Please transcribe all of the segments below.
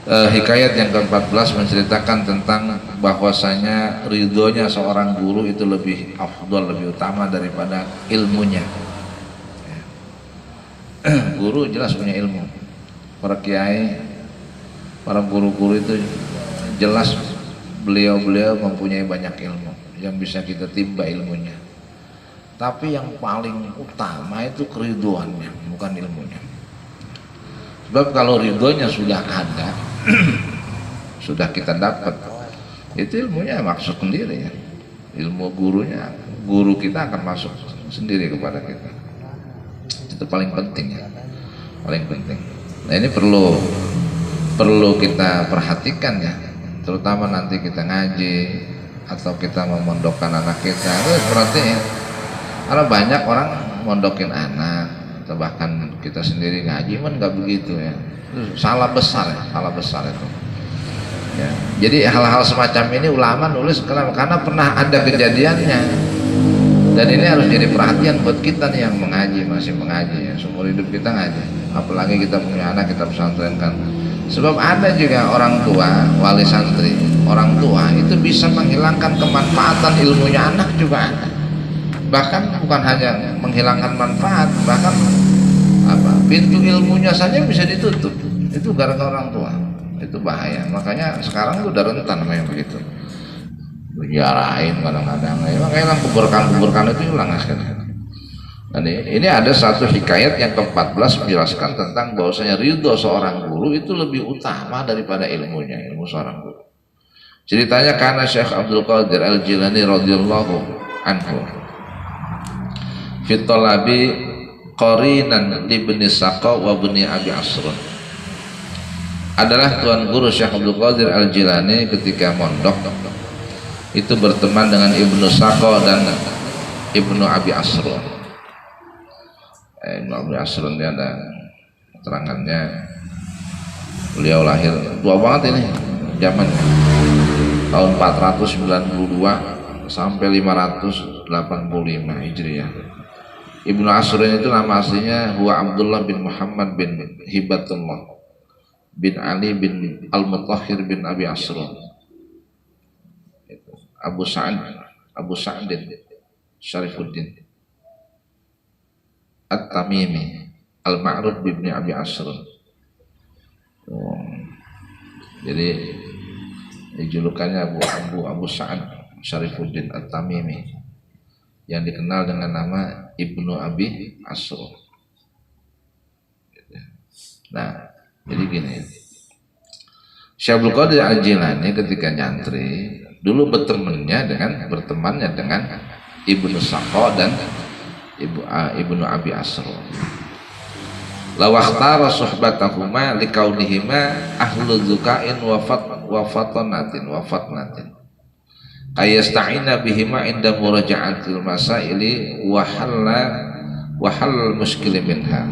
Hikayat yang ke-14 menceritakan tentang bahwasanya ridhonya seorang guru itu lebih afdal, lebih utama daripada ilmunya. Guru jelas punya ilmu. Para kiai, para guru-guru itu jelas beliau-beliau mempunyai banyak ilmu yang bisa kita timba ilmunya. Tapi yang paling utama itu keriduannya, bukan ilmunya. Sebab kalau ridhonya sudah ada, sudah kita dapat, itu ilmunya maksud sendiri ya. Ilmu gurunya, guru kita akan masuk sendiri kepada kita. Itu paling penting ya, paling penting. Nah ini perlu kita perhatikan ya, terutama nanti kita ngaji atau kita memondokkan anak kita. Itu berarti ya, karena banyak orang mondokin anak atau bahkan kita sendiri ngaji kan nggak begitu ya. Itu salah besar ya, salah besar itu. Ya, jadi hal-hal semacam ini ulama nulis karena pernah ada kejadiannya, dan ini harus jadi perhatian buat kita nih yang mengaji, masih mengaji ya, seumur hidup kita ngaji, apalagi kita punya anak, kita pesantrenkan. Sebab ada juga orang tua, wali santri, orang tua itu bisa menghilangkan kemanfaatan ilmunya anak juga ada. Bahkan bukan hanya menghilangkan manfaat, bahkan pintu ilmunya saja bisa ditutup. Itu gara-gara orang tua. Itu bahaya. Makanya sekarang tuh udah rentan sama yang begitu. Dijarahin kadang-kadang. Ya, makanya keberkahan itu hilang sekali. Dan ini ada satu hikayat yang ke-14 menjelaskan tentang bahwasanya ridho seorang guru itu lebih utama daripada ilmunya, ilmu seorang guru. Ceritanya karena Syekh Abdul Qadir Al-Jilani radhiyallahu anhu fitolabi qarinan libni Saqa wa bni Abi Asrun, adalah tuan guru Syekh Abdul Qadir Al-Jilani ketika mondok itu berteman dengan Ibnu Saqa dan Ibnu Abi Asrun. Ibnu Abi Asrun dia ada keterangannya, beliau lahir tua banget ini zaman tahun 492 sampai 585 Hijriah. Ibnu Asrun itu nama aslinya huwa Abdullah bin Muhammad bin Hibatullah bin Ali bin Al-Mutahhir bin Abi Asrun. Abu Sa'din Syarifuddin At-Tamimi Al-Ma'ruf bin Abi Asrun. Jadi julukannya Abu Sa'ad Syarifuddin At-Tamimi yang dikenal dengan nama Ibnu Abi Asrun. Nah, jadi gini, Syekh Abdul Qadir Al-Jilani ketika nyantri dulu bertemannya dengan Ibnu Saqa dan Ibnu Abi Asrun. Lawakhtara suhbatahuma likaunihima ahlu dzuka'in wa fatnatin ayasta'ina bihima inda muraja'atil masaili wa hal muskil minha.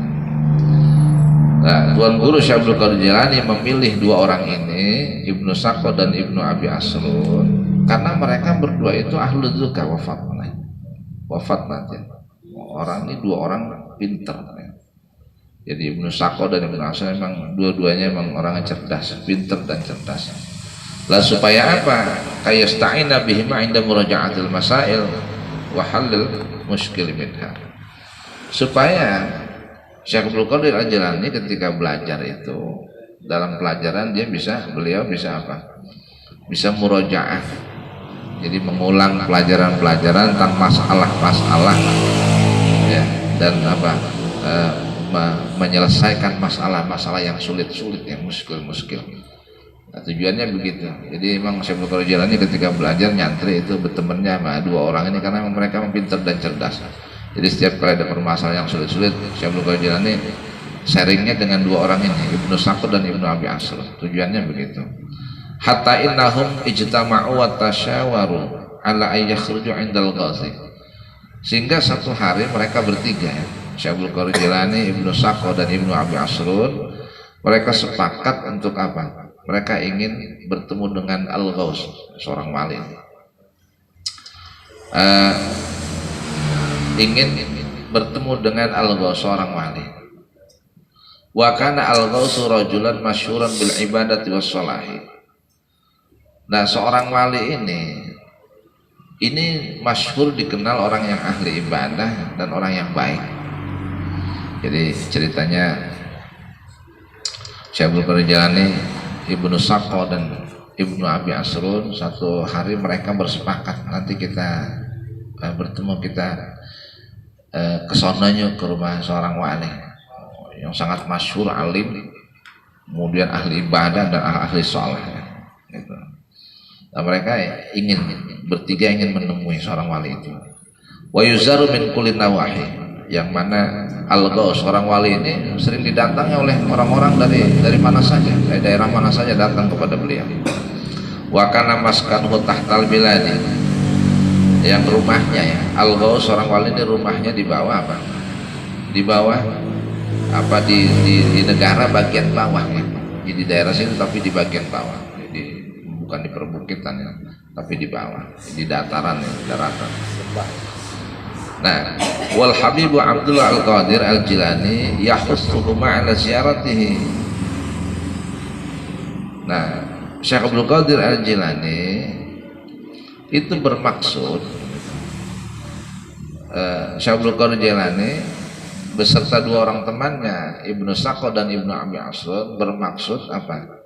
Nah, tuan guru Syekh Abdul Qadir Jilani memilih dua orang ini, Ibnu Saqa dan Ibnu Abi Asrun, karena mereka berdua itu ahlu dzuka wa fatnatin. Orang ini dua orang pintar. Jadi Ibnu Saqa dan Ibnu Asrun memang dua-duanya memang orang cerdas, pintar dan cerdas. Lah supaya apa? Kayasta'ina bihima inda muraja'atil masail wa halil muskil minha. Supaya Syekh Abdul Qadir Al-Jilani ketika belajar itu, dalam pelajaran beliau bisa apa? Bisa muraja'ah. Jadi mengulang pelajaran-pelajaran tentang masalah-masalah ya, dan menyelesaikan masalah-masalah yang sulit-sulit, yang muskil-muskil. Nah, tujuannya begitu. Jadi memang Syekh Abdul Qadir Jilani ketika belajar nyantri itu bertemannya sama dua orang ini karena mereka pintar dan cerdas. Jadi setiap kali ada permasalahan yang sulit-sulit, Syekh Abdul Qadir Jilani sharingnya dengan dua orang ini, Ibnu Saqa dan Ibnu Abi Asrun. Tujuannya begitu. Hatta innahum ijtama'u wa tasyawaru ala ay yakhruju 'indal ghazi. Sehingga satu hari mereka bertiga ya, Syekh Abdul Qadir Jilani, Ibnu Saqa dan Ibnu Abi Asrun, mereka sepakat untuk apa? Mereka ingin bertemu dengan Al-Ghaus, seorang wali. Ingin bertemu dengan Al-Ghaus, seorang wali. Wa kana al-ghausu rajulan masyhuran bil ibadati was salahi. Nah, seorang wali ini masyhur dikenal orang yang ahli ibadah dan orang yang baik. Jadi ceritanya Syekh Abdul Qadir Jilani, Ibnu Saqo dan Ibnu Abi Asrun, satu hari mereka bersepakat nanti kita bertemu, kita kesonanya ke rumah seorang wali yang sangat masyhur, alim, kemudian ahli ibadah dan ahli sholat gitu. Nah, mereka bertiga ingin menemui seorang wali itu. Wa yuzaru min kulli nawahi, yang mana al-ghaus, seorang wali ini sering didatangi oleh orang-orang dari mana saja, dari daerah mana saja datang kepada beliau. Wa kana maskanhu tahtal biladi, yang rumahnya ya, al-ghaus seorang wali ini rumahnya di bawah apa? Di bawah apa di negara bagian bawah ya. Jadi daerah sini tapi di bagian bawah. Jadi bukan di perbukitan ya, tapi di bawah, di dataran ya, daratan. Nah, wal Habibu Abdullah Al-Qadir Al-Jilani yahussuhu ma'ala ziyaratihi. Nah, Syekh Abdul Qadir Al-Jilani itu bermaksud Syekh Abdul Qadir Jilani beserta dua orang temannya Ibnu Saqo dan Ibnu Abi Asrun bermaksud apa?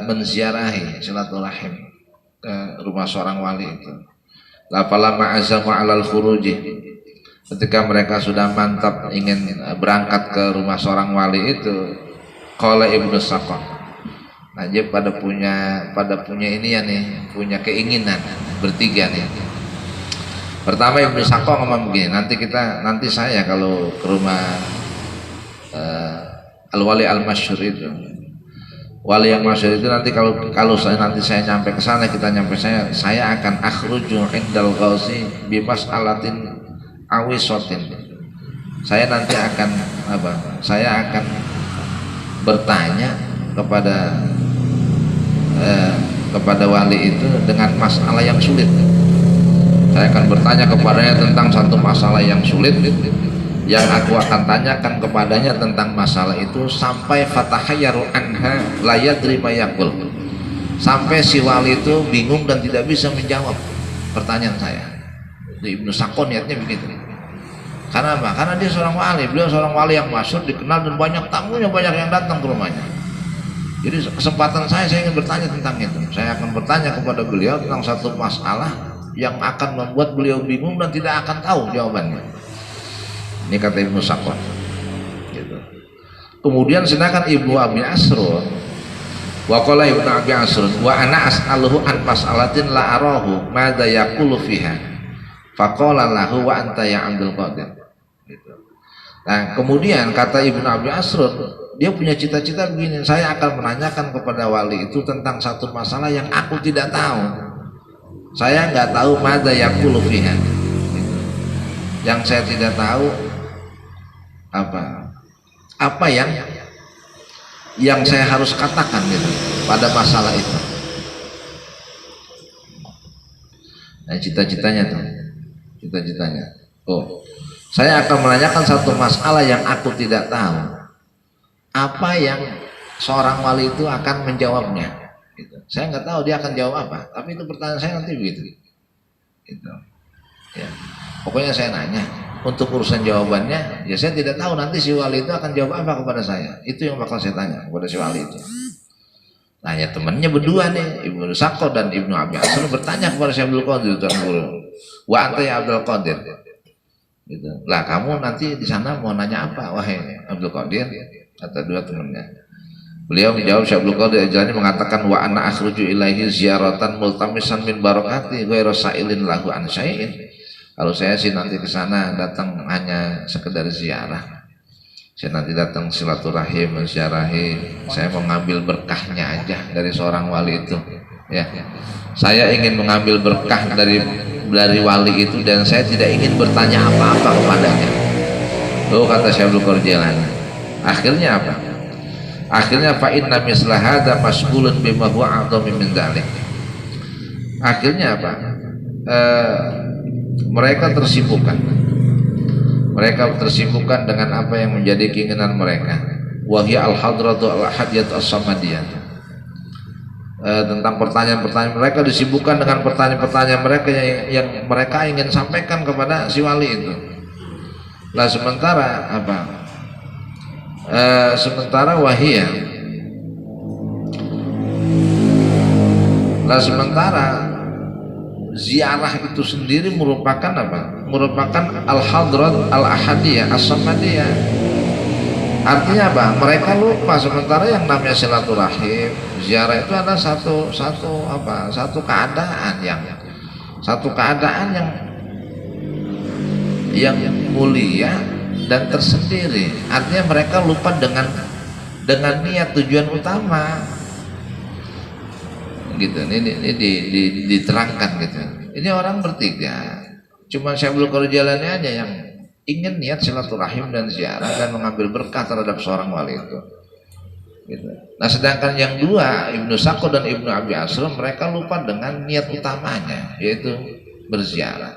Menziarahi, silaturahim ke rumah seorang wali itu. Lama azamu alal khuruji, ketika mereka sudah mantap ingin berangkat ke rumah seorang wali itu, qala Ibnu Saqo, nah dia pada punya ini ya nih, punya keinginan bertiga nih. Pertama Ibnu Saqo ngomong begini, nanti saya kalau ke rumah al-wali al-masyhur itu, wali yang masyhur itu, nanti kalau saya nyampe ke sana, kita nyampe saya akan akhruju indal ghausi bimas alatin awisotin. Saya nanti akan apa? Saya akan bertanya kepada wali itu dengan masalah yang sulit. Saya akan bertanya kepadanya tentang satu masalah yang sulit, yang aku akan tanyakan kepadanya tentang masalah itu sampai fatahayyaru anha la yadri ma yaqul, sampai si wali itu bingung dan tidak bisa menjawab pertanyaan saya. Ibnu Saqo niatnya begitu. Karena apa? Karena dia seorang wali, beliau seorang wali yang masyhur, dikenal, dan banyak tamunya, banyak yang datang ke rumahnya. Jadi kesempatan saya ingin bertanya tentang itu. Saya akan bertanya kepada beliau tentang satu masalah yang akan membuat beliau bingung dan tidak akan tahu jawabannya. Ini kata Ibnu Saqo gitu. Kemudian sedangkan Ibnu Abi Asrun, wa qala Ibnu Abi Asrun wa ana as'aluhu an mas'alatin la arahu madza yaqulu fiha faqala lahu wa anta ya Abdul Qadir gitu. Nah, kemudian kata Ibnu Abi Asrun, dia punya cita-cita begini, saya akan menanyakan kepada wali itu tentang satu masalah yang aku tidak tahu. Saya nggak tahu madza yaqulu fiha gitu. Yang saya tidak tahu apa yang saya harus katakan gitu pada masalah itu. Nah, cita-citanya, saya akan menanyakan satu masalah yang aku tidak tahu, apa yang seorang wali itu akan menjawabnya gitu. Saya nggak tahu dia akan jawab apa, tapi itu pertanyaan saya nanti begitu gitu ya. Pokoknya saya nanya, untuk urusan jawabannya ya saya tidak tahu, nanti si wali itu akan jawab apa kepada saya, itu yang bakal saya tanya kepada si wali itu. Nah ya, temannya berdua nih, Ibnu Saqo dan Ibnu Abi Asrun bertanya kepada Syekh Abdul Qadir, tuan guru, wa anta ya Abdul Qadir gitu. Lah kamu nanti di sana mau nanya apa wahai Abdul Qadir, kata dua temannya. Beliau menjawab, Syekh Abdul Qadir Al-Jilani mengatakan, wa ana akhruju ilaihi ziyaratan multamisan min barakati ghairu sa'ilin lahu an syai'in. Kalau saya sih nanti ke sana datang hanya sekedar ziarah. Saya nanti datang silaturahim, menziarahi, saya mau ngambil berkahnya aja dari seorang wali itu. Ya. Saya ingin mengambil berkah dari wali itu, dan saya tidak ingin bertanya apa-apa kepadanya. Tuh kata Syekh Abdul Qadir Jilani. Akhirnya apa? Akhirnya fa inna misla hadza mas'ulun bima huwa a'dhamu min dzalik. Akhirnya apa? Mereka tersibukkan dengan apa yang menjadi keinginan mereka. wahya al-hadratu al-hadiyatu as-samadiyah. Tentang pertanyaan-pertanyaan mereka disibukkan dengan pertanyaan-pertanyaan mereka yang mereka ingin sampaikan kepada si wali itu. Nah sementara apa? Sementara wahia. Nah sementara ziarah itu sendiri merupakan apa? Merupakan al-hadrat al-ahadiyah as-samadiyah. Artinya apa? Mereka lupa sementara yang namanya silaturahim, ziarah itu ada satu keadaan yang mulia dan tersendiri. Artinya mereka lupa dengan niat tujuan utama. Gitu. Ini diterangkan gitu. Ini orang bertiga. Cuma Syekhul Qadir Jailani aja yang ingin niat silaturahim dan ziarah dan mengambil berkah terhadap seorang wali itu. Gitu. Nah sedangkan yang dua Ibnu Sakko dan Ibnu Abi Asram mereka lupa dengan niat utamanya yaitu berziarah.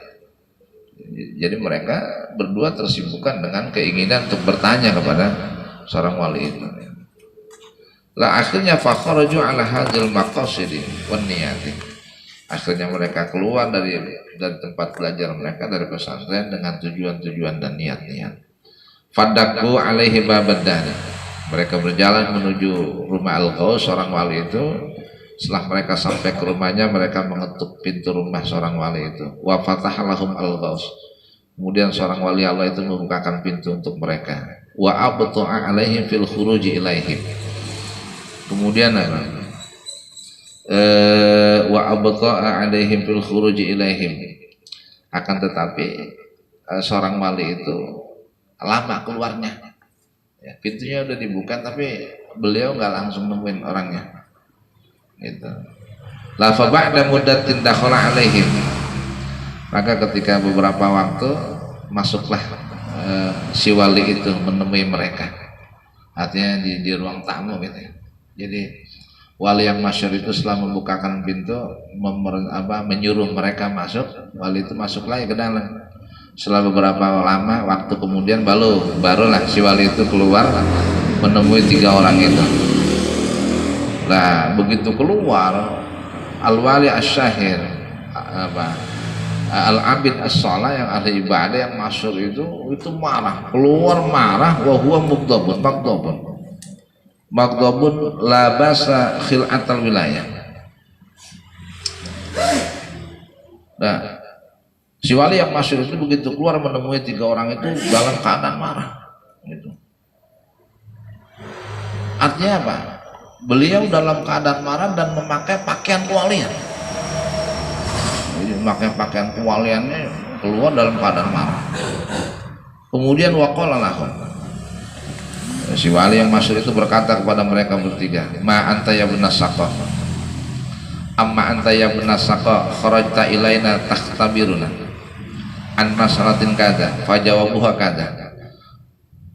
Jadi mereka berdua tersibukkan dengan keinginan untuk bertanya kepada seorang wali itu. Lah akhirnya fakhraju ala hadzal maqasidi wan niyati. Akhirnya mereka keluar dari tempat belajar mereka dari pesantren dengan tujuan-tujuan dan niat-niat. Fadaku alaihi babad-dar. Mereka berjalan menuju rumah Al-Ghaus seorang wali itu. Setelah mereka sampai ke rumahnya, mereka mengetuk pintu rumah seorang wali itu. Wa fatahalahum Al-Ghaus. Kemudian seorang wali Allah itu membukakan pintu untuk mereka. Wa abta'a alaihim fil khuruji ilaihim. Kemudian wa abta'a alaihim fil khuruji ilaihim. Akan tetapi seorang wali itu lama keluarnya. Ya, pintunya udah dibuka tapi beliau nggak langsung nemuin orangnya. Gitu. La fa ba'da muddatin dakhala alaihim. Maka ketika beberapa waktu masuklah si wali itu menemui mereka. Artinya di ruang tamu gitu ya. Jadi wali yang masyhur itu setelah membukakan pintu menyuruh mereka masuk, wali itu masuk lagi ke dalam. Setelah beberapa lama waktu kemudian barulah si wali itu keluar menemui tiga orang itu. Nah begitu keluar al-wali asy-syahir al-abid as-shalah yang ahli ibadah yang masyhur itu marah, keluar marah wa huwa maghdabun la basa khil'atal wilayah. Nah, si wali yang masyhur itu begitu keluar menemui tiga orang itu dalam keadaan marah. Gitu. Artinya apa? Beliau dalam keadaan marah dan memakai pakaian kewalian. Jadi memakai pakaian kewaliannya keluar dalam keadaan marah. Kemudian waqala lahum. Si wali yang masyhur itu berkata kepada mereka bertiga, ma anta ya ibn Saqqa, amma anta ya ibn Saqqa kharajta ilaina takhtabiruna an masalatin kada fajawabuha kada.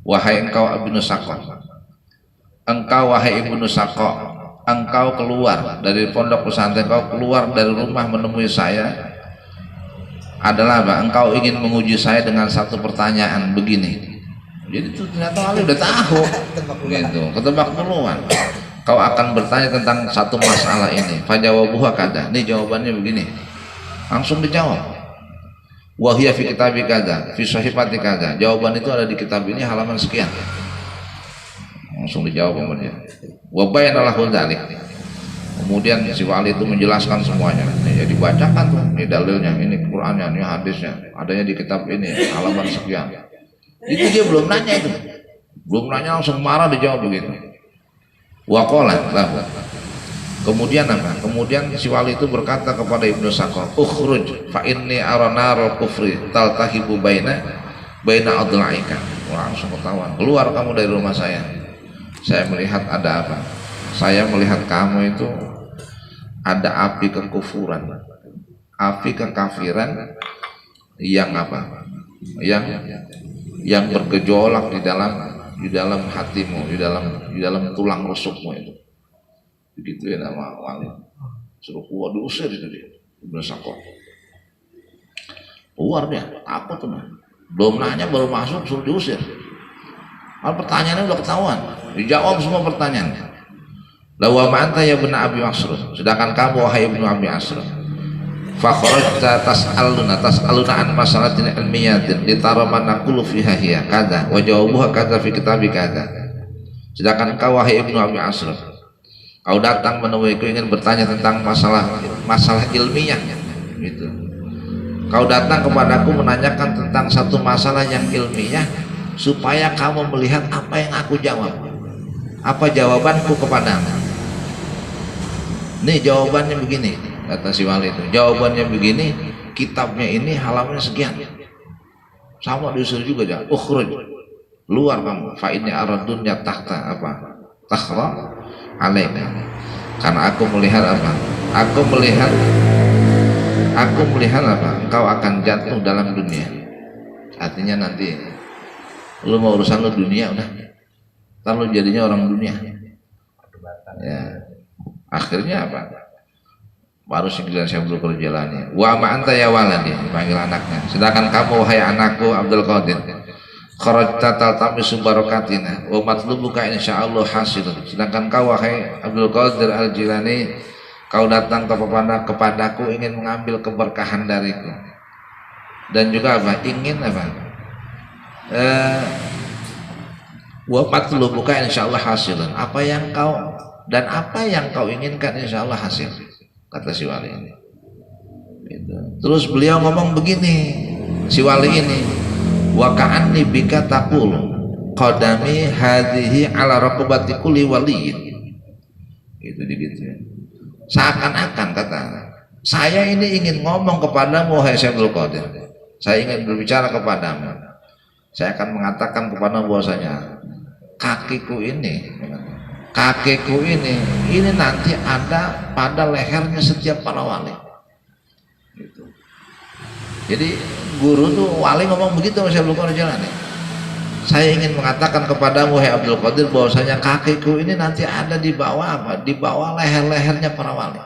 Wahai engkau ibnu Saqqa, engkau wahai ibnu Saqqa, engkau keluar dari pondok pesantren, engkau keluar dari rumah menemui saya adalah apa? Engkau ingin menguji saya dengan satu pertanyaan begini. Jadi itu ternyata wali udah tahu gitu, ketebak duluan. Kau akan bertanya tentang satu masalah ini. Fajawabuha kada. Ini jawabannya begini. Langsung dijawab. Wahia fi kitabi kada, fi sahifati kada. Jawaban itu ada di kitab ini halaman sekian. Langsung dijawab sama dia. Wa bayyana lahu dzalik. Kemudian si wali itu menjelaskan semuanya. Ini jadi bacakan tuh, ini dalilnya, ini Qur'annya, ini hadisnya. Adanya di kitab ini halaman sekian. Itu dia belum nanya itu, belum nanya langsung marah dijawab begitu. Waqala lahu. Kemudian apa? Kemudian si wali itu berkata kepada Ibnu Saqqa, ukhruj fa inni ara narul kufri taltahibu baina adla'ika. Langsung ketahuan, keluar kamu dari rumah saya. Saya melihat ada apa? Saya melihat kamu itu ada api kekufuran, api kekafiran yang apa? Yang bergejolak di dalam hatimu, di dalam tulang rusukmu itu. Begitu ya nama wali. Suruh keluar, diusir itu dia. Ibnu Saqqa. Keluar dia, takut tuh. Belum nanya baru masuk suruh diusir. Pertanyaannya udah ketahuan. Dijawab semua pertanyaan. Lawa ma'anta ya ibnu Abi Mas'ud, sedangkan kamu wahai ibnu Abi Mas'ud, fa kharajta tas'aluna an masalatin ilmiyatin litara man naqulu fiha hiya kada wa jawabuha kada fi kitabi kada. Sedangkan kau wahai ibnu Abi Mas'ud, kau datang menemuiku ingin bertanya tentang masalah ilmiah gitu. Kau datang kepadaku menanyakan tentang satu masalah yang ilmiah supaya kamu melihat apa yang aku jawab, apa jawabanku kepadamu. Nih jawabannya begini, kata si wali itu. Jawabannya begini, kitabnya ini halamannya sekian. Sama disuruh juga ya, ukhruj, luar kamu. Fa inni aradunya tahta apa? Takhra alaika. Karena aku melihat apa? Aku melihat apa? Engkau akan jatuh dalam dunia. Artinya nanti lu mau urusan lu dunia udah, ntar lu jadinya orang dunia. Ya, akhirnya apa? Baru segala saya belum berjalannya. Wa ma anta ya waladi, panggil anaknya. Sedangkan kamu wahai anakku Abdul Qadir, kharajta taltamisu barakatina wa matlubuka insyaallah hasilun. Sedangkan kau wahai Abdul Qadir Al-Jilani, kau datang kepadaku ingin mengambil keberkahan dariku. Dan juga apa? Ingin apa? Wa matlubuka insyaallah hasilun. Apa yang kau inginkan insyaallah hasil, kata si wali ini. Gitu. Terus beliau ngomong begini, si wali ini, wa ka'anni bika taqul qadami hadhihi ala raqabati kulli waliyin. Itu gitu. Seakan-akan kata, saya ini ingin ngomong kepadamu wahai Syaikhul Qadir. Saya ingin berbicara kepadamu. Saya akan mengatakan kepadamu bahwasanya kakiku ini nanti ada pada lehernya setiap para wali. Gitu. Jadi guru tuh wali ngomong begitu sama Syaikhul Qadir Jilani. Saya ingin mengatakan kepadamu wahai Abdul Qadir bahwasanya kakiku ini nanti ada di bawah apa? Di bawah leher-lehernya para wali.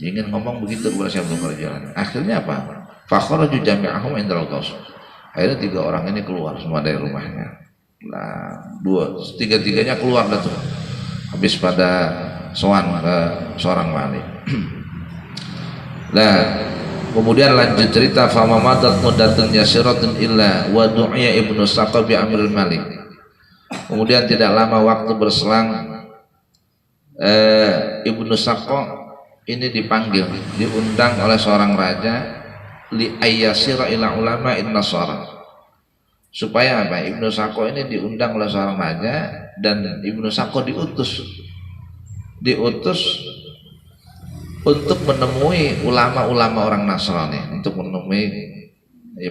Dia ingin ngomong begitu kepada Syaikhul Qadir Jilani. Akhirnya apa? Fakhraju jami'ahum indal qaus. Akhirnya 3 orang ini keluar semua dari rumahnya. Nah, 3-tiganya keluar dah tuh. Habis pada sowan ke seorang wali. Nah, kemudian lanjut cerita, fama madat mudatun yasiratun illa wa du'iya ibnu Saqqa bi Amirul Malik. Kemudian tidak lama waktu berselang, Ibnu Saqqa ini dipanggil, diundang oleh seorang raja li ayyasira ila ulama in nasara. Supaya apa? Ibnu Saqqa ini diundang oleh seorang raja, dan Ibnu Saqqa diutus untuk menemui ulama-ulama orang Nasrani, untuk menemui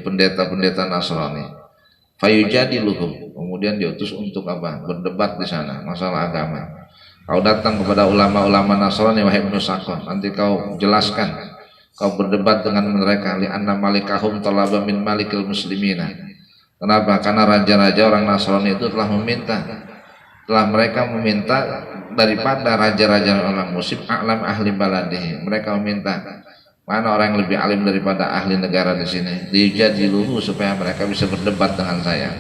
pendeta-pendeta Nasrani. Fayujadiluhum, kemudian diutus untuk apa? Berdebat di sana masalah agama. Kau datang kepada ulama-ulama Nasrani wahai Ibnu Saqqa, nanti kau jelaskan, kau berdebat dengan mereka, li anna malikahum talaba min malikil muslimina. Kenapa? Karena raja-raja orang Nasrani itu telah mereka meminta daripada raja-raja orang muslim a'lam ahli baladihi. Mereka meminta mana orang yang lebih alim daripada ahli negara di sini, dijadiluhu, supaya mereka bisa berdebat dengan saya.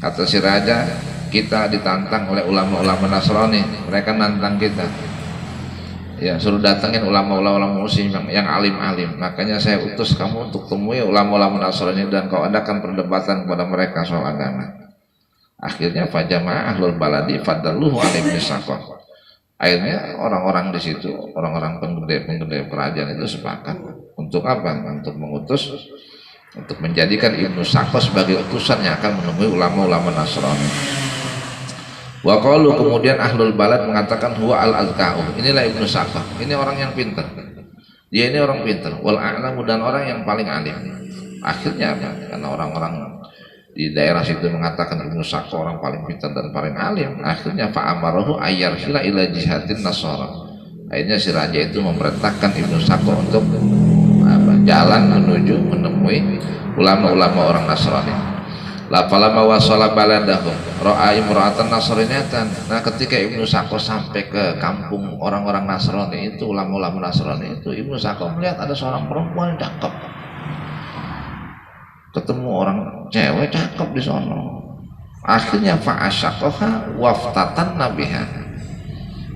Kata si raja, kita ditantang oleh ulama-ulama Nasrani, mereka nantang kita. Ya, suruh datangin ulama-ulama muslim yang alim-alim. Makanya saya utus kamu untuk temui ulama-ulama Nasrani dan kau adakan perdebatan kepada mereka soal agama. Akhirnya fajama'a ahlul baladi fadalluhu ala Ibnu Saqqa. Akhirnya orang-orang di situ, orang-orang penggede kerajaan itu sepakat untuk apa? Untuk mengutus, untuk menjadikan Ibnu Saqqa sebagai utusan yang akan menemui ulama-ulama Nasrani. Wa qalu, kemudian ahlul balad mengatakan huwa al-azka'u. Inilah Ibnu Saqqa. Ini orang yang pintar. Dia ini orang pintar. Wal a'lamu, dan orang yang paling alim. Akhirnya apa? Karena orang-orang di daerah situ mengatakan Ibnu Saqqa orang paling pintar dan paling alim. Akhirnya fa'amarahu ayyarhila ila jihatin nasara. Akhirnya si raja itu memerintahkan Ibnu Saqqa untuk jalan menuju menemui ulama-ulama orang Nasrani. La falama wasala baladahum ra'a imra'atan nasraniyatan. Nah, ketika Ibnu Saqqa sampai ke kampung orang-orang Nasrani itu, ulama-ulama Nasrani itu, Ibnu Saqqa melihat ada seorang perempuan yang cakep. Ketemu orang cewek cakep di sono. Akhirnya fa'asyaqaha waftatan nabiha.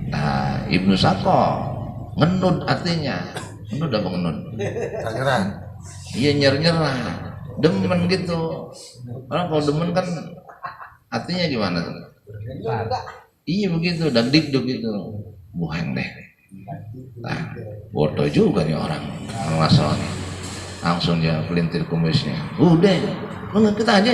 Nah, Ibnu Sako ngenud artinya. Ngenud apa ngenud? Tangeran. Iya, nyerah, demen gitu. Orang kalau demen kan artinya gimana tuh? Iya begitu, dan dikduk gitu. Bukan deh. Nah, bodoh juga nih orang Nasrani. Langsung dia pelintir kumisnya. Udah, menurut kita aja.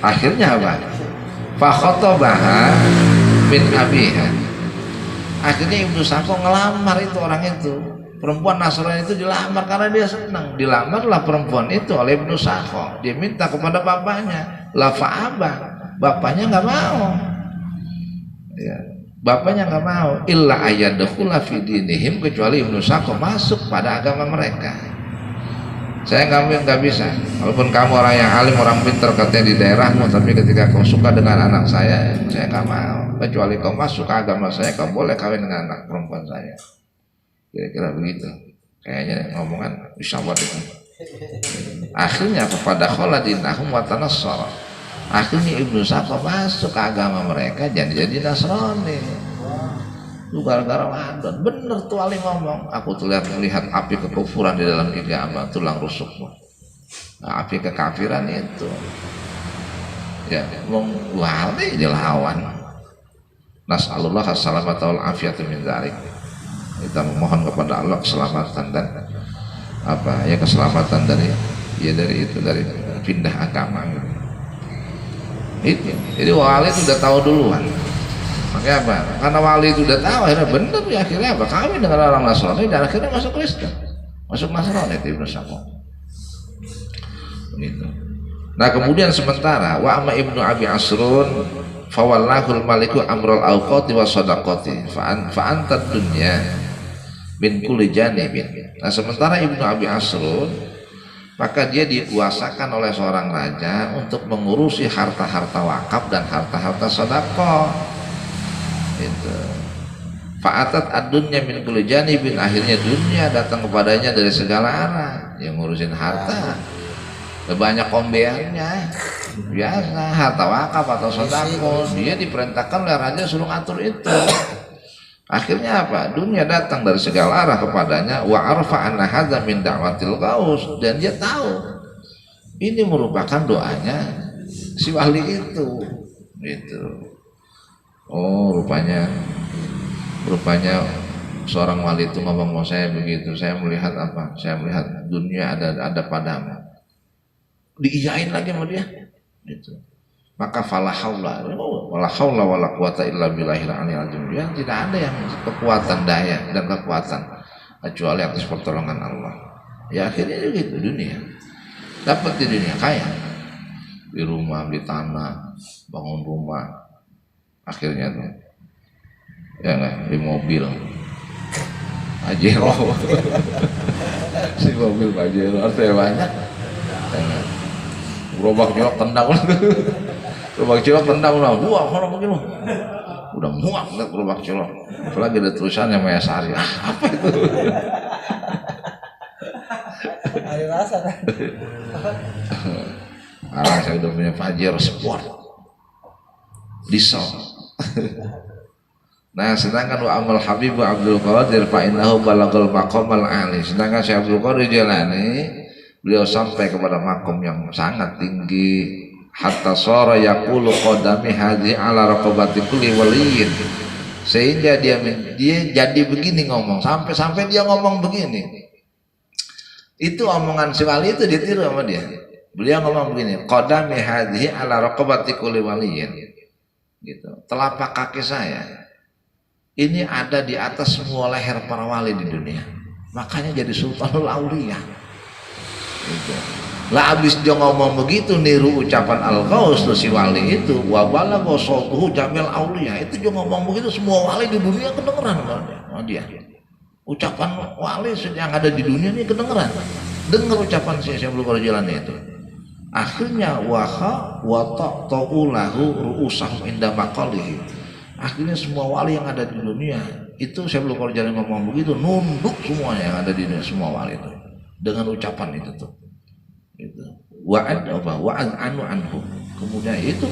Akhirnya apa? Fakhotobaha bin abiha. Akhirnya Ibnu Sako ngelamar itu orang itu. Perempuan Nasrani itu dilamar karena dia senang. Dilamarlah perempuan itu oleh Ibnu Sako. Dia minta kepada bapaknya. La fa'abah. Bapaknya nggak mau. Ya. Bapaknya nggak mau. Illa ayyadkhula fi dinihim, kecuali Ibnu Sako masuk pada agama mereka. Saya nggak bisa. Walaupun kamu orang yang alim, orang pintar katanya di daerahmu, tapi ketika kau suka dengan anak saya nggak mau. Kecuali kau masuk ke agama saya, kau boleh kawin dengan anak perempuan saya. Kira-kira begitu. Kayaknya ngomongan bisa buat itu. Akhirnya kepada kholadinahum wa tanassara. Akhirnya Ibnu Sako masuk ke agama mereka, jadi Nasrani. Itu gara-gara Ramadan. Bener tuh Ali ngomong. Aku tuh lihat api kekufuran di dalam agama, tulang rusuk. Nah, api kekafiran itu. Ya, wali dilawan. Nas'alullah as-salamata wal afiyata min dzalik. Kita memohon kepada Allah keselamatan dan apa ya, keselamatan dari pindah agama. Itu. Jadi wali itu udah tahu duluan. Makanya apa? Karena wali itu udah tahu, akhirnya bener ya, akhirnya apa? Kawin dengan orang Nasrani dan akhirnya masuk Kristen, masuk Nasrani itu Ibnu Sako. Gitu. Nah kemudian sementara wa amma Ibnu Abi Asrun fawallahul maliku amrul awqati wa sadaqati fa anta dunya min kulli janibin. Nah sementara Ibnu Abi Asrun, maka dia dikuasakan oleh seorang raja untuk mengurusi harta-harta wakaf dan harta-harta sedekah. Itu. Fa'atat ad-dunya min kulli janibin, akhirnya dunia datang kepadanya dari segala arah. Yang ngurusin harta, banyak kombeannya. Biasa harta wakaf atau sedekah, dia diperintahkan oleh raja suruh ngatur itu. Akhirnya apa? Dunia datang dari segala arah kepadanya. Wa arfa anna hadza min da'watil ghaus, dan dia tahu ini merupakan doanya si wali itu. Gitu. Oh, rupanya seorang wali itu ngomong sama saya begitu. Saya melihat apa? Saya melihat dunia ada padamu. Diiyain lagi sama dia. Gitu. Maka fala haula wala quwata illa billahil aliyil azim. Ya, tidak ada yang kekuatan daya dan kekuatan kecuali atas pertolongan Allah. Ya akhirnya begitu dunia. Dapat di dunia kaya. Di rumah, di tanah, bangun rumah. Akhirnya tuh ya nggak, di mobil Pajero. Si mobil Pajero artinya banyak. Gerobak cilok tendang. Gerobak cilok tendang lah. Buang orang begini. Udah muak lihat gerobak cilok. Apalagi ada tulisannya Maya Sari. Apa itu? Ada rasa kan? Saya udah punya Pajero Sport. Diesel. Nah sedangkan wa amal Habib Abdul Qadir fa innahu balaghal maqamal ali. Sedangkan Syekh Abdul Qadir Jilani, beliau sampai kepada makom yang sangat tinggi, hatta sara yaqulu qadami hadhi ala raqabati kulli waliyin. Sehingga dia jadi begini ngomong, sampai dia ngomong begini. Itu omongan si wali itu ditiru sama dia. Beliau ngomong begini, qadami hadhi ala raqabati kulli waliyin. Gitu. Telapak kaki saya ini ada di atas semua leher para wali di dunia. Makanya jadi Sultanul Aulia. Gitu. Lah abis dia ngomong begitu niru ucapan Al-Ghaus si wali itu, wa balagha sautuhu jamil aulia. Itu dia ngomong begitu semua wali di dunia kedengeran sama dia. Ucapan wali yang ada di dunia ini kedengeran. Dengar ucapan Syekh Abdul Qadir Jilani itu. Akhirnya waha wa ta'ulahu ru'usahum inda maqalihi. Akhirnya semua wali yang ada di dunia itu, saya belum kalau jalan ngomong begitu, nunduk semuanya yang ada di dunia, semua wali itu. dengan ucapan itu tuh. Itu. Wa'ad anu anhu. Kemudian itu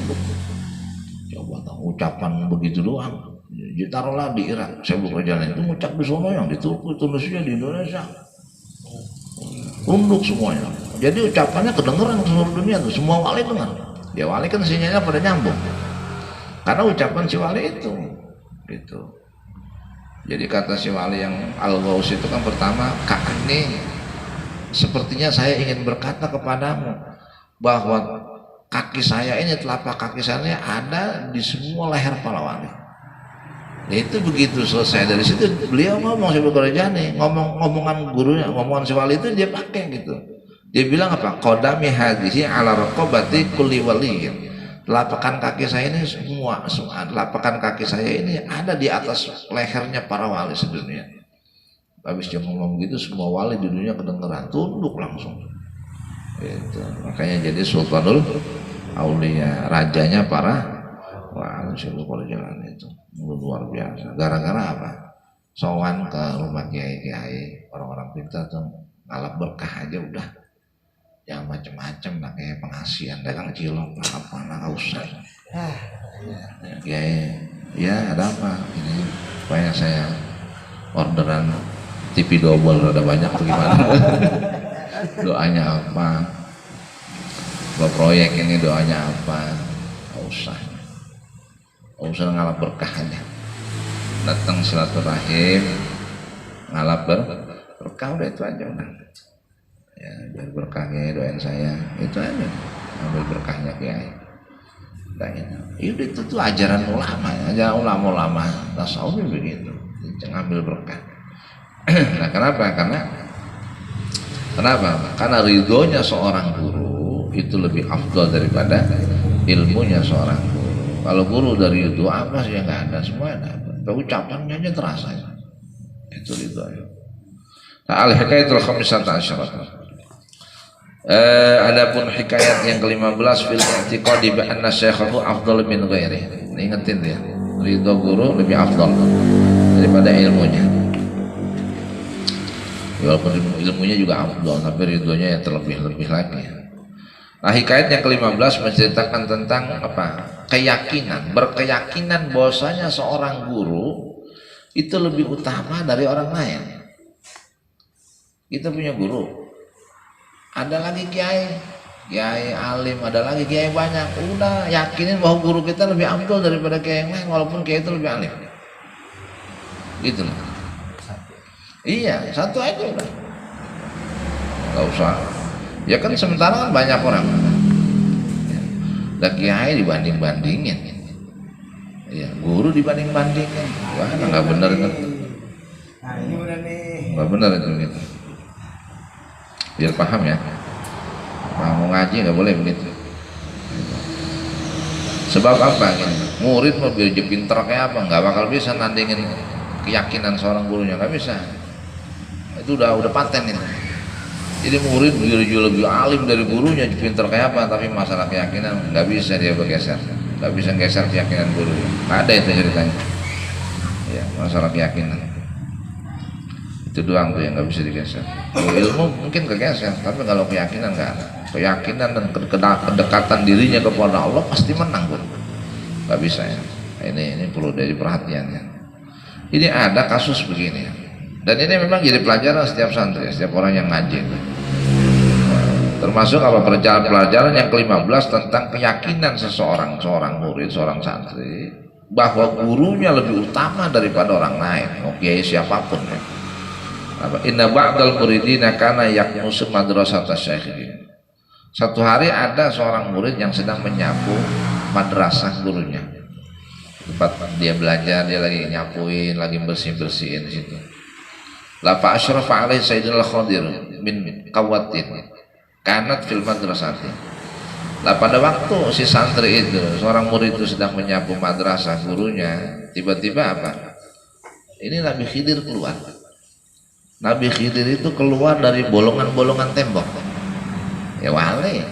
coba tahu ucapan begitu doang. Ditaruhlah di Irak, saya buka jalan itu ngucap di sono yang ditulisnya di Indonesia. Tunduk semuanya. Jadi ucapannya kedengeran ke seluruh dunia tuh, semua wali dengar. Ya wali kan sinyalnya pada nyambung. Karena ucapan si wali itu gitu. Jadi kata si wali yang Al-Ghaus itu kan pertama, Ka'ani, sepertinya saya ingin berkata kepadamu bahwa kaki saya ini, telapak kaki saya ada di semua leher para wali. Ya itu begitu selesai dari situ beliau ngomong si Bakarjani, ngomongan gurunya, ngomongan si wali itu dia pakai gitu. Dia bilang apa? Qadami hadhihi ala raqabati kulli waliyin. Telapakan kaki saya ini semua telapakan kaki saya ini ada di atas lehernya para wali sedunia. Habis dia ngomong gitu semua wali di dunia kedengeran, tunduk langsung. Gitu. Makanya jadi Sultanul Aulia, rajanya para wali si Bakarjani itu. Luar biasa. Gara-gara apa? Sowan ke rumah kiai-kiai, orang-orang pintar tuh ngalap berkah aja udah. Yang macam-macam lah kayak pengasihan, dagang cilok, apa nggak usah. Kiai, ya ada apa? Ini supaya saya orderan TV double ada banyak bagaimana? Doanya apa? Buat proyek ini doanya apa? Nggak usah. Usah ngalap berkah aja, datang silaturahim ngalap berkah udah itu aja udah ya, biar berkahnya doain saya itu aja, ambil berkahnya kiai. Itu tuh ajaran ulama tasawuf begitu, ngambil berkah. Nah karena ridhonya seorang guru itu lebih afdal daripada ilmunya seorang guru. Kalau guru dari itu apa sih yang nggak ada, semua ada. Ucapannya aja terasa. Itu ya. Nah, al-hikayatul khamisata asyarah. Adapun hikayat yang ke-15 fil i'tiqadi bi anna syaikhahu afdal min ghairihi. Ingetin ya, ridho guru lebih afdal daripada ilmunya. Walaupun ilmunya juga afdal, tapi ridhonya yang terlebih-lebih lagi. Nah, hikayat yang ke-15 menceritakan tentang apa? Berkeyakinan bahwasanya seorang guru itu lebih utama dari orang lain. Kita punya guru, ada lagi kiai alim, ada lagi kiai banyak. Udah yakinin bahwa guru kita lebih afdal daripada kiai yang lain, walaupun kiai itu lebih alim. Gitu loh. Iya, satu aja udah. Gak usah. Ya kan sementara kan banyak orang. Dan kiai dibanding-bandingin. Ya, guru dibanding-bandingin. Wah, nggak benar itu. Nah, ini udah nih. Nggak benar itu gitu. Biar paham ya. Mau ngaji nggak boleh begitu. Sebab apa? Murid mau biar dia pinter kayak apa? Nggak bakal bisa nandingin keyakinan seorang gurunya, nggak bisa. Itu udah paten itu. Jadi murid lebih alim dari gurunya, pinter kayak apa, tapi masalah keyakinan nggak bisa dia bergeser, nggak bisa geser keyakinan guru. Nggak ada itu ceritanya. Ya, masalah keyakinan itu doang tuh yang nggak bisa digeser. Kalau ilmu mungkin kegeser, tapi kalau keyakinan nggak ada. Keyakinan dan kedekatan dirinya kepada Allah pasti menang guru. Nggak bisa ya. Ini perlu dari perhatiannya. Ini ada kasus begini. Dan ini memang jadi pelajaran setiap santri, setiap orang yang ngaji. Termasuk apa pelajaran yang ke-15 tentang keyakinan seorang murid, seorang santri, bahwa gurunya lebih utama daripada orang lain, kiai siapapun ya. Inna ba'dal muridina kana yaknusu madrasata syaikhin. Satu hari ada seorang murid yang sedang menyapu madrasah gurunya. Tempat dia belajar, dia lagi nyapuin, lagi bersihin di situ. La fa asyrafa alaihi sayyidul khadir min qawatin kanat fil madrasati. Lah pada waktu si santri itu, seorang murid itu sedang menyapu madrasah gurunya, tiba-tiba apa? Ini Nabi Khidir keluar. Nabi Khidir itu keluar dari bolongan-bolongan tembok. Ya wali.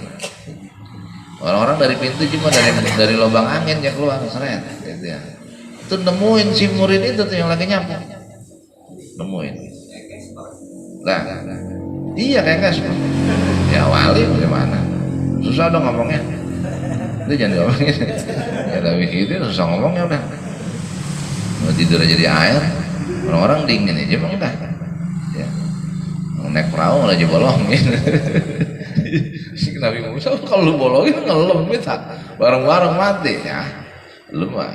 Orang-orang dari pintu cuma dari lubang angin yang keluar seret gitu ya. Itu nemuin si murid itu tuh yang lagi nyapu. Nemuin. Nah, Iya kayak Gasper. Ya wali bagaimana? Susah dong ngomongnya. Itu jangan ngomongin. Ya Nabi Khidir susah ngomongnya udah. Mau tidur aja di air. Orang-orang dingin aja emang udah. Ya. Naik perahu aja bolongin. Si Nabi Musa kalau lu bolongin ngelem kita. Bareng-bareng mati ya. Lu mah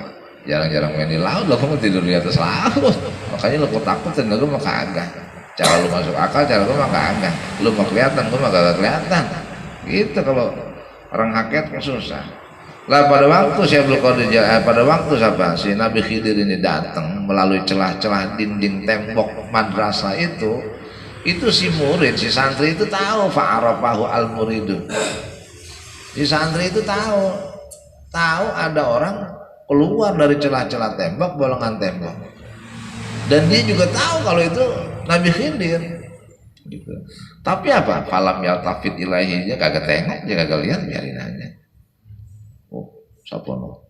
jarang-jarang main di laut, lu mau tidur di atas laut. Makanya lu takutin, lu mah kagak. Cara lu masuk akal, cara lu mah kagak. Lu mah kelihatan, gua mah kagak kelihatan. Gitu kalau orang hakikat kan susah. Lah pada waktu Syekhul Qadir, pada waktu siapa si Nabi Khidir ini datang melalui celah-celah dinding tembok madrasah itu si murid, si santri itu tahu fa'arafahu al-muridu. Si santri itu tahu ada orang keluar dari celah-celah tembok, bolongan tembok. Dan dia juga tahu kalau itu Nabi Khidir. Gitu. Tapi apa? Falam yaltafit ilaihi, dia kagak tengok, dia kagak lihat, biarin aja. Oh, sapono.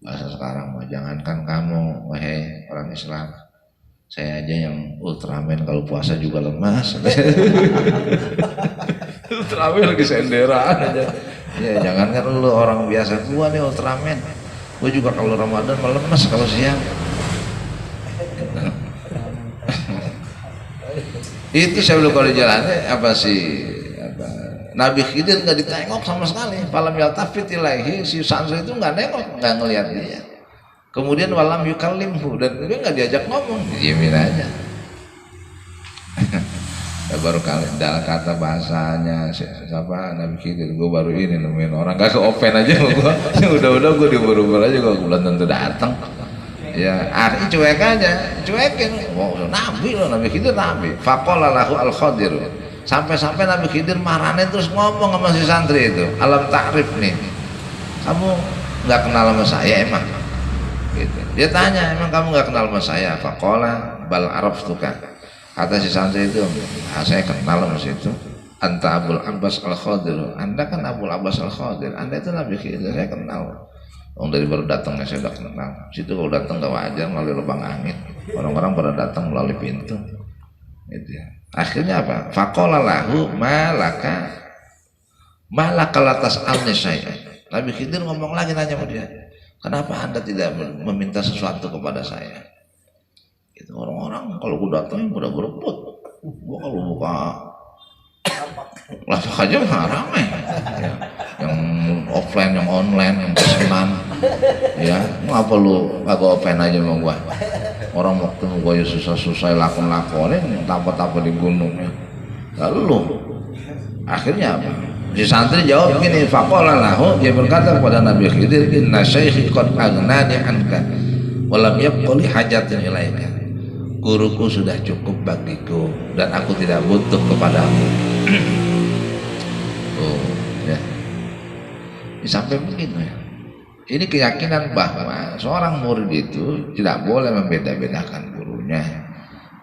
Bahasa sekarang mah jangankan kamu, wahai orang Islam. Saya aja yang Ultraman kalau puasa juga lemas. Ultraman lagi senderan aja. Ya jangankan lu orang biasa, gua nih Ultraman. Gua juga kalau Ramadan lemas kalau siang. Itu saya belum kalau jalannya apa sih? Nabi Khidir nggak ditengok sama sekali. Falam yaltafit ilaihi, si santri itu nggak nengok, nggak ngelihat dia. Kemudian walam yukallimhu, dan dia nggak diajak ngomong, diamin aja. Ya, baru kali dalam kata bahasanya siapa Nabi Khidir, gue baru ini nemuin orang gak ke open aja gue. Udah gue diburu-buru aja, gue belum tentu datang. Ya akhirnya cuek aja, cuekin. Wow, Nabi loh, Nabi Khidir Nabi. Faqala lahu al-Khadir. Sampai-sampai Nabi Khidir marahnya terus ngomong sama si santri itu, alam ta'rif nih, kamu nggak kenal sama saya emang? Gitu. Dia tanya, emang kamu nggak kenal sama saya? Faqala bal araftuka. Kata si santri itu, saya kenal sama situ. Anta Abul Abbas al-Khadir. Anda kan Abul Abbas al-Khadir. Anda itu Nabi Khidir, saya kenal. Dari baru datangnya saya udah kenal. Situ kalau datang gak wajar melalui lubang angin. Orang-orang pada datang melalui pintu. Gitu ya. Akhirnya apa? Faqala lahu malaka latas al-nisaya. Nabi Khidir ngomong lagi, nanya sama dia, kenapa Anda tidak meminta sesuatu kepada saya? Itu orang-orang kalau gue datang udah berebut. Gue kalau buka lapak aja mah ramai ya. Yang offline, yang online, yang pesanan ya, ngapa lu kagak offline aja sama gua? Orang waktu gua ya susah-susah lakon-lakonin tanpa-tanpa di gunungnya. Lalu akhirnya apa? Si santri jawab gini, faqala lahu, dia berkata kepada Nabi Khidir, inna syaikhi qad aghnani anka wa lam yabqa li hajatin ilaika. Guruku sudah cukup bagiku dan aku tidak butuh kepadamu. Oh, ya. Sampai begitu ya. Ini keyakinan bahwa seorang murid itu tidak boleh membeda-bedakan gurunya.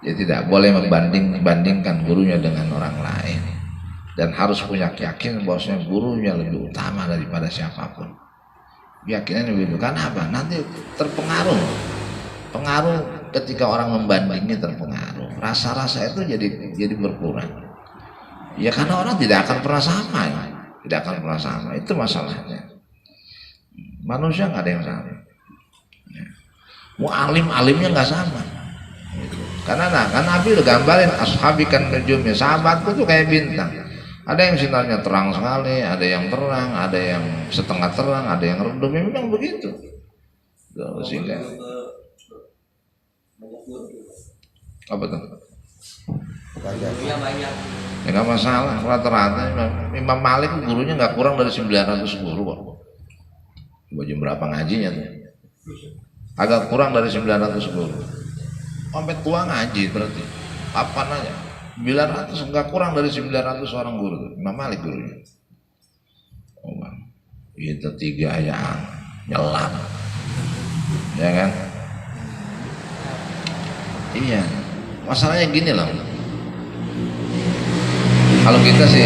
Dia tidak boleh membandingkan gurunya dengan orang lain. Dan harus punya keyakinan bahwasanya gurunya lebih utama daripada siapapun. Keyakinan begitu. Karena apa? Nanti terpengaruh. Pengaruh ketika orang membandingnya terpengaruh. Rasa-rasa itu jadi berkurang. Ya karena orang tidak akan pernah sama ya. Tidak akan pernah sama, itu masalahnya. Manusia nggak ada yang sama ya. Mau alimnya nggak sama gitu. Karena Nabi udah gambarin ashabikan nujumnya, sahabatku tuh kayak bintang. Ada yang sinarnya terang sekali, ada yang terang, ada yang setengah terang, ada yang redup. Memang begitu sehingga apa tuh? Ya nggak masalah, rata-rata Imam Malik gurunya nggak kurang dari 900 guru kok. Jam berapa ngajinya tuh? Agak kurang dari 900 guru. Sampai tua ngaji berarti. Kapan aja? 900 nggak kurang dari 900 orang guru tuh. Imam Malik gurunya. Oh, itu 3 yang nyelam, ya kan? Iya. Masalahnya gini loh. Kalau kita sih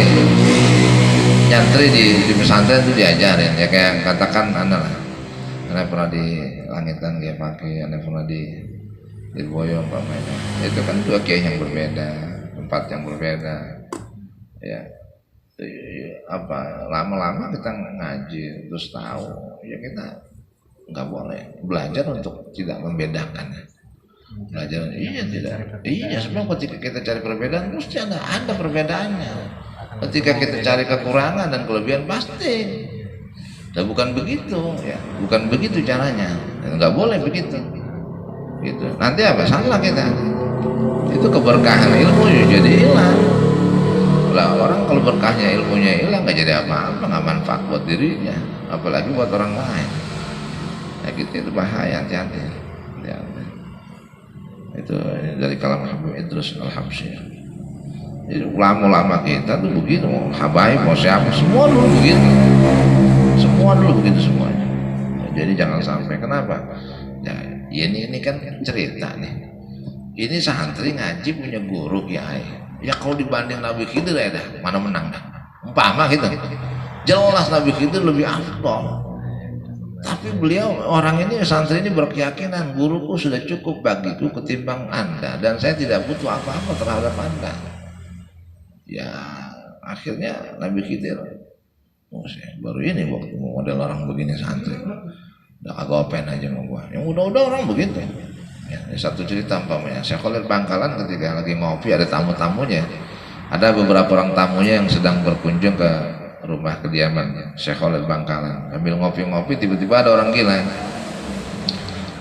nyantri di pesantren itu diajarin ya, kayak katakan anak pernah di Langitan dia pakai, anak pernah di Boyong pamannya. Itu kan 2 kiai yang berbeda, tempat yang berbeda. Ya, apa lama-lama kita ngaji terus tahu, ya kita nggak boleh belajar untuk tidak membedakan. Belajar, iya tidak, iya sebab ketika kita cari perbedaan mesti ada perbedaannya. Ketika kita cari kekurangan dan kelebihan pasti. Dan bukan begitu, ya, bukan begitu caranya. Nggak boleh begitu. Gitu. Nanti apa? Salah kita. Itu keberkahan ilmu jadi hilang. Lah orang kalau berkahnya ilmunya hilang nggak jadi apa-apa, nggak manfaat buat dirinya, apalagi buat orang lain. Nah gitu itu bahaya, hati-hati. Itu dari kalam Habib Idrus Al-Habsyi. Jadi ulama-ulama kita tuh begitu, habaib mau siapa, semua dulu begitu. Semua dulu begitu semuanya. Jadi jangan sampai, kenapa? Ya ini kan cerita nih. Ini santri ngaji punya guru kiai. Ya kalau dibanding Nabi Khidir ya dah, mana menang dah. Umpama gitu. Jelas Nabi Khidir lebih afdal. Tapi beliau orang ini santri ini berkeyakinan guruku sudah cukup bagiku ketimbang Anda dan saya tidak butuh apa-apa terhadap Anda. Ya akhirnya Nabi Khidir baru ini waktu model orang begini santri. Udah kagak open aja sama gua. Yang udah orang begitu. Ya, ini satu cerita umpamanya. Syekh Khalil Bangkalan ketika lagi ngopi ada tamu-tamunya. Ada beberapa orang tamunya yang sedang berkunjung ke rumah kediaman Syekh Khalil Bangkalan. Ambil ngopi-ngopi tiba-tiba ada orang gila.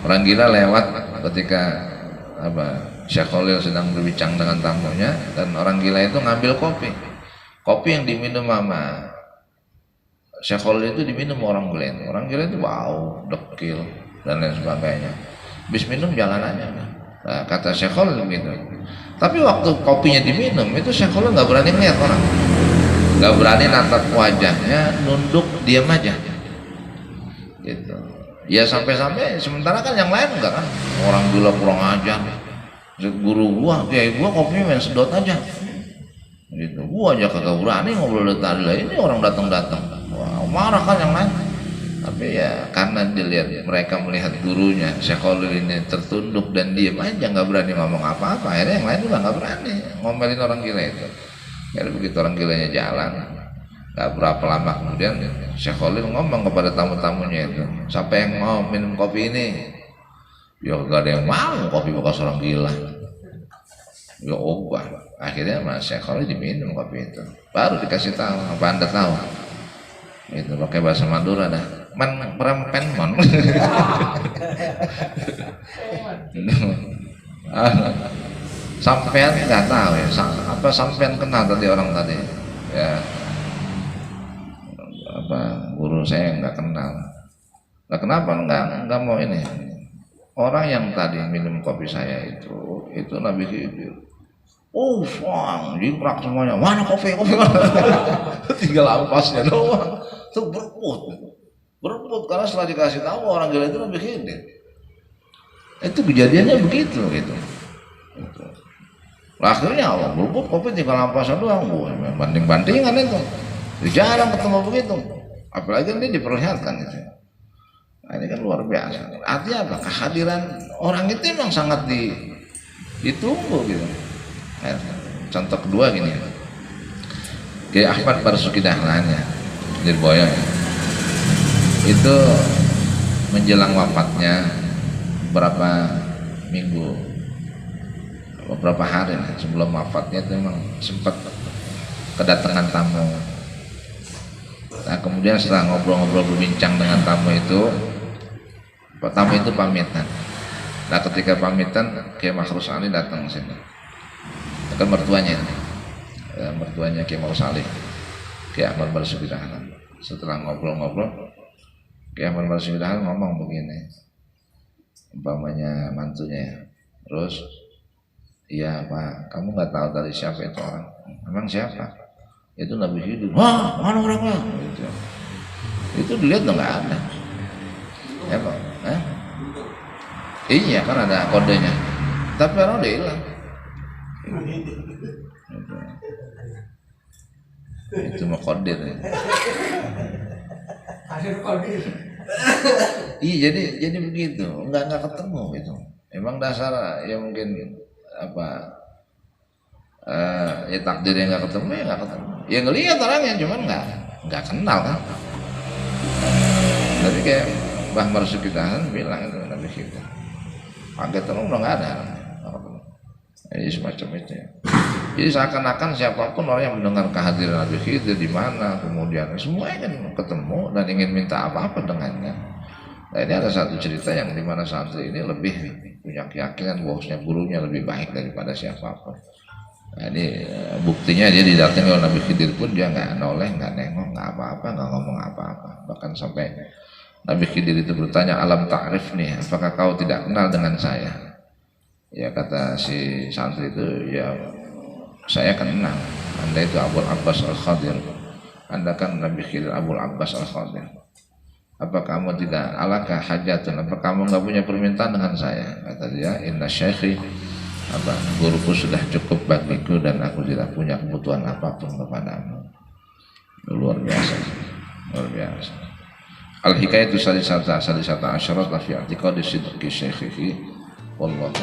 Orang gila lewat ketika Syekh Khalil sedang berbincang dengan tamunya dan orang gila itu ngambil kopi. Kopi yang diminum sama Syekh Khalil itu diminum orang gila. Orang gila itu bau, dekil dan lain sebagainya. Habis minum jalan aja. Nah, kata Syekh Khalil gitu. Tapi waktu kopinya diminum itu Syekh Khalil nggak berani ngeliat orang, nggak berani natap wajahnya, nunduk diam aja. Gitu. Ya sampai-sampai sementara kan yang lain enggak kan, orang gila kurang ajar. Guru gua, kiai gua kopinya main sedot aja. Gitu. Gua aja kagak berani ngobrol tadi lah. Ini orang datang-datang. Wah, marah kan yang lain. Tapi ya karena dilihat mereka melihat gurunya Syekh Khalil ini tertunduk dan diam aja nggak berani ngomong apa-apa, akhirnya yang lain juga nggak berani ngomelin orang gila itu. Jadi begitu orang gilanya jalan, nggak berapa lama kemudian Syekh Khalil ngomong kepada tamu-tamunya itu, siapa yang mau minum kopi ini? Ya gak ada yang mau kopi bekas orang gila. Ya ubah. Akhirnya Mas Syekh Khalil diminum kopi itu. Baru dikasih tahu, apa Anda tahu? Itu pakai bahasa Madura dah. Man perempen mon. Sampean nggak tahu ya, apa sampean kenal tadi orang tadi ya, apa guru saya nggak kenal. Nah, kenapa nggak mau ini? Orang yang tadi minum kopi saya itu Nabi Khidir. Oh, wah, jingkrak semuanya. Mana kopi mana? Tinggal ampasnya doang. Tuh berebut karena setelah dikasih tahu orang gila itu Nabi Khidir. Itu kejadiannya begitu gitu. Akhirnya Allah berebut kopi tinggal ampasnya doang. Banding-bandingan itu. Jarang ketemu begitu. Apalagi ini diperlihatkan gitu. Nah, ini kan luar biasa. Artinya apa? Kehadiran orang itu memang sangat ditunggu gitu. Contoh kedua gini, Kiai Ahmad Marzuki Dahlan ya, Lirboyo ya, itu menjelang wafatnya beberapa minggu, beberapa hari sebelum wafatnya itu memang sempat kedatangan tamu. Nah kemudian setelah ngobrol-ngobrol berbincang dengan tamu itu pamitan. Nah ketika pamitan Kiai Makhrus Ali datang ke sini. Kan mertuanya Kiai Marus Ali, Kiai Ahmad Marzuki Dahlan. Setelah ngobrol-ngobrol Kiai Ahmad Marzuki Dahlan ngomong begini, umpamanya mantunya, terus iya Pak, kamu nggak tahu dari siapa itu orang? Emang siapa? Itu Nabi Khidir. Wah, mana orangnya? Itu dilihat nggak ada. Ya Pak, iya kan ada kodenya, tapi orang udah hilang. Itu mah kodir ya. Iya jadi begitu, nggak ketemu gitu. Emang dasar ya mungkin apa ya takdirnya nggak ketemu ya nggak ketemu. Ya ngelihat orangnya cuman nggak kenal kan. Tapi kayak Mbah Marzuki Dahan bilang itu Nabi Khidir. Pakai terus udah nggak ada. Jadi semacam itu ya. Jadi seakan-akan siapapun orang yang mendengar kehadiran Nabi Khidir di mana, kemudian semuanya kan ketemu dan ingin minta apa-apa dengannya. Nah ini ada satu cerita yang dimana santri ini lebih punya keyakinan bahwasanya gurunya lebih baik daripada siapapun. Nah ini buktinya dia didatangi oleh Nabi Khidir pun dia nggak noleh, nggak nengok, nggak apa-apa, nggak ngomong apa-apa. Bahkan sampai Nabi Khidir itu bertanya, alam ta'rif nih, apakah kau tidak kenal dengan saya? Ya kata si santri itu, ya saya kenal. Anda itu Abul Abbas Al-Khadir. Anda kan Nabi Khidir Abul Abbas Al-Khadir. Apa kamu tidak alaka hajatun? Apa kamu nggak punya permintaan dengan saya? Kata dia, inna syekhi, apa guruku sudah cukup bagiku dan aku tidak punya kebutuhan apapun kepadamu. Luar biasa, luar biasa. Al-hikayatu salisata asyarat lafi i'tiqadi sidqi syekhihi wallahu